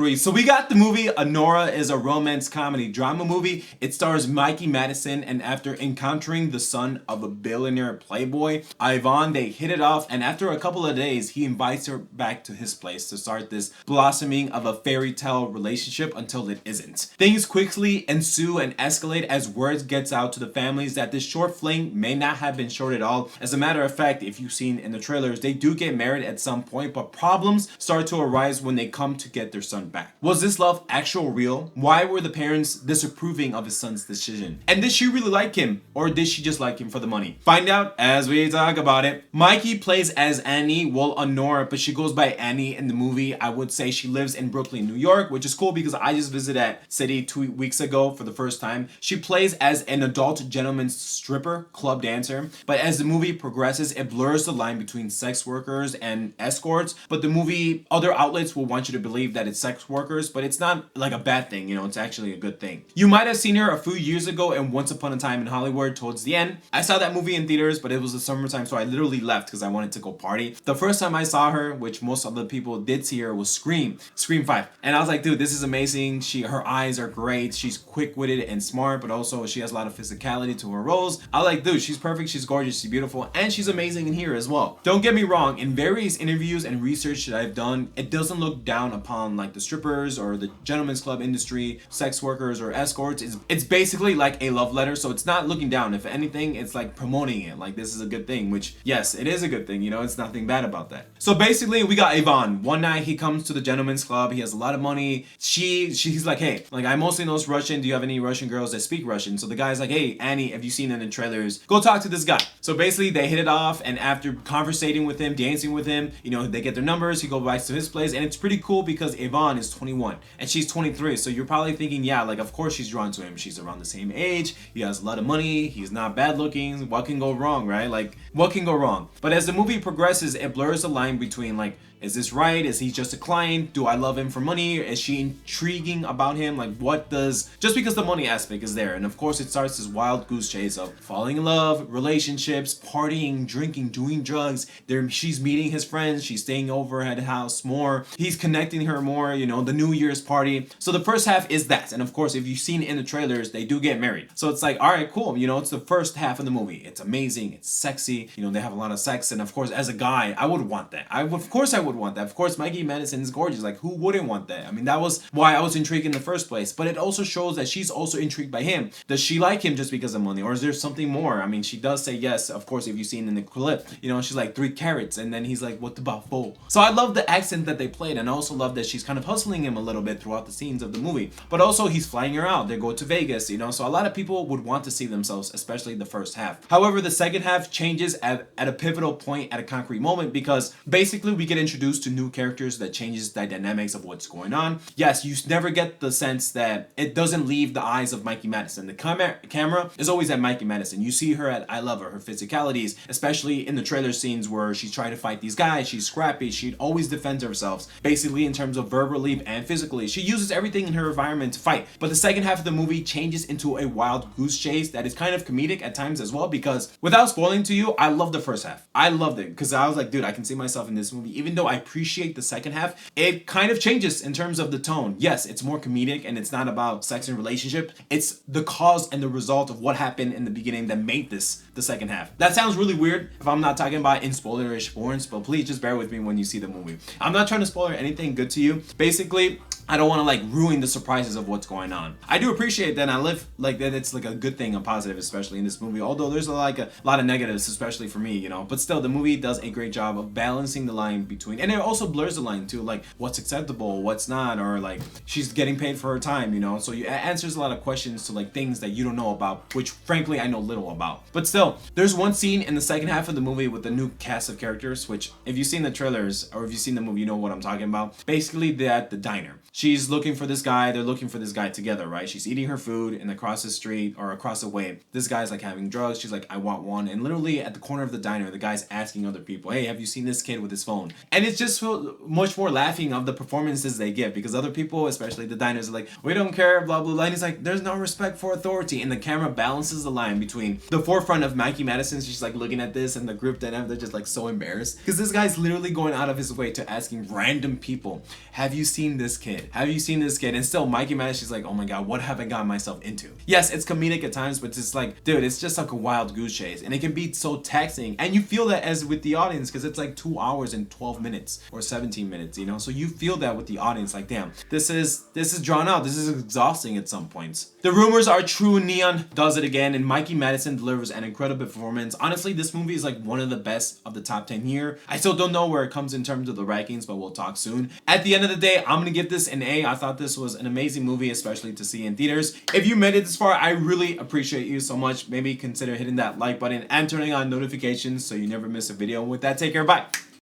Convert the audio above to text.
So we got the movie Anora is a romance comedy drama movie. It stars Mikey Madison, and after encountering the son of a billionaire Playboy Ivan, they hit it off, and after a couple of days he invites her back to his place to start this blossoming of a fairy tale relationship until it isn't. Things quickly ensue and escalate as word gets out to the families that this short fling may not have been short at all. As a matter of fact, if you've seen in the trailers, they do get married at some point, but problems start to arise when they come to get their son back. Was this love actual real? Why were the parents disapproving of his son's decision? And did she really like him, or did she just like him for the money? Find out as we talk about it. Mikey plays as Annie, well Anora, but she goes by Annie in the movie. I would say she lives in Brooklyn, New York, which is cool because I just visited that city 2 weeks ago for the first time. She plays as an adult gentleman's stripper, club dancer, but as the movie progresses, it blurs the line between sex workers and escorts, but the movie, other outlets will want you to believe that it's sex workers, but it's not like a bad thing, you know, it's actually a good thing. You might have seen her a few years ago in Once Upon a Time in Hollywood towards the end. I saw that movie in theaters, but it was the summertime, so I literally left because I wanted to go party. The first time I saw her, which most other people did see her, was Scream 5. And I was like, dude, this is amazing. Her eyes are great. She's quick-witted and smart, but also she has a lot of physicality to her roles. I was like, dude, she's perfect, she's gorgeous, she's beautiful, and she's amazing in here as well. Don't get me wrong, in various interviews and research that I've done, it doesn't look down upon like the strippers or the gentleman's club industry, sex workers or escorts. It's basically like a love letter, so it's not looking down. If anything, it's like promoting it, like this is a good thing, which yes, it is a good thing, you know, it's nothing bad about that. So basically we got Ivan. One night he comes to the gentleman's club, he has a lot of money. She's like, hey, like I mostly know Russian, do you have any Russian girls that speak Russian? So the guy's like, hey Annie, have you seen it in the trailers? Go talk to this guy. So basically they hit it off, and after conversating with him, dancing with him, you know, they get their numbers, he goes back to his place, and it's pretty cool because Ivan is 21 and she's 23. So you're probably thinking, yeah, like of course she's drawn to him. She's around the same age. He has a lot of money. He's not bad looking. What can go wrong, right? Like what can go wrong? But as the movie progresses, it blurs the line between like, is this right? Is he just a client? Do I love him for money? Is she intriguing about him? Like what does, just because the money aspect is there. And of course it starts this wild goose chase of falling in love, relationships, partying, drinking, doing drugs. She's meeting his friends. She's staying over at the house more. He's connecting her more, you know, the New Year's party. So the first half is that. And of course, if you've seen in the trailers, they do get married. So it's like, all right, cool. You know, it's the first half of the movie. It's amazing. It's sexy. You know, they have a lot of sex. And of course, as a guy, I would want that. Of course I would want that. Of course, Mikey Madison is gorgeous. Like, who wouldn't want that? I mean, that was why I was intrigued in the first place. But it also shows that she's also intrigued by him. Does she like him just because of money? Or is there something more? I mean, she does say yes. Of course, if you've seen in the clip, you know, she's like 3 carats. And then he's like, what about 4? So I love the accent that they played. And I also love that she's kind of hustling him a little bit throughout the scenes of the movie. But also, he's flying her out. They go to Vegas, you know. So a lot of people would want to see themselves, especially the first half. However, the second half changes at a pivotal point, at a concrete moment, because basically we get introduced to new characters that changes the dynamics of what's going on. Yes, you never get the sense that it doesn't leave the eyes of Mikey Madison. The camera is always at Mikey Madison. You see her at I love her physicalities, especially in the trailer scenes where she's trying to fight these guys. She's scrappy. She always defends herself, basically in terms of verbally and physically. She uses everything in her environment to fight. But the second half of the movie changes into a wild goose chase that is kind of comedic at times as well, because without spoiling to you, I love the first half. I loved it because I was like, dude, I can see myself in this movie. Even though I appreciate the second half, it kind of changes in terms of the tone. Yes, it's more comedic and it's not about sex and relationship. It's the cause and the result of what happened in the beginning that made this the second half. That sounds really weird if I'm not talking about in spoilerish forms, but please just bear with me when you see the movie. I'm not trying to spoil anything good to you. Basically, I don't want to like ruin the surprises of what's going on. I do appreciate that. I live like that. It's like a good thing, a positive, especially in this movie. Although there's like a lot of negatives, especially for me, you know. But still, the movie does a great job of balancing the line between, and it also blurs the line too, like what's acceptable, what's not, or like she's getting paid for her time, you know. So it answers a lot of questions to like things that you don't know about, which frankly I know little about. But still, there's one scene in the second half of the movie with the new cast of characters, which if you've seen the trailers or if you've seen the movie, you know what I'm talking about. Basically, they're at the diner. She's looking for this guy. They're looking for this guy together, right? She's eating her food, and across the street or across the way, this guy's like having drugs. She's like, I want one. And literally at the corner of the diner, the guy's asking other people, hey, have you seen this kid with his phone? And it's just so much more laughing of the performances they give, because other people, especially the diners, are like, we don't care, blah, blah, blah. And he's like, there's no respect for authority. And the camera balances the line between the forefront of Mikey Madison. She's like looking at this, and the group dynamic, they're just like so embarrassed. Because this guy's literally going out of his way to asking random people, have you seen this kid? Have you seen this kid? And still, Mikey Madison, she's like, oh my god, what have I gotten myself into? Yes, it's comedic at times, but it's like, dude, it's just like a wild goose chase, and it can be so taxing, and you feel that as with the audience, because it's like 2 hours and 12 minutes or 17 minutes, you know. So you feel that with the audience, like, damn, this is drawn out. This is exhausting at some points. The rumors are true. Neon does it again, and Mikey Madison delivers an incredible performance. Honestly, this movie is like one of the best of the top 10 here. I still don't know where it comes in terms of the rankings, but we'll talk soon. At the end of the day, I'm gonna give this an A. I thought this was an amazing movie, especially to see in theaters. If you made it this far, I really appreciate you so much. Maybe consider hitting that like button and turning on notifications so you never miss a video. And with that, take care. Bye.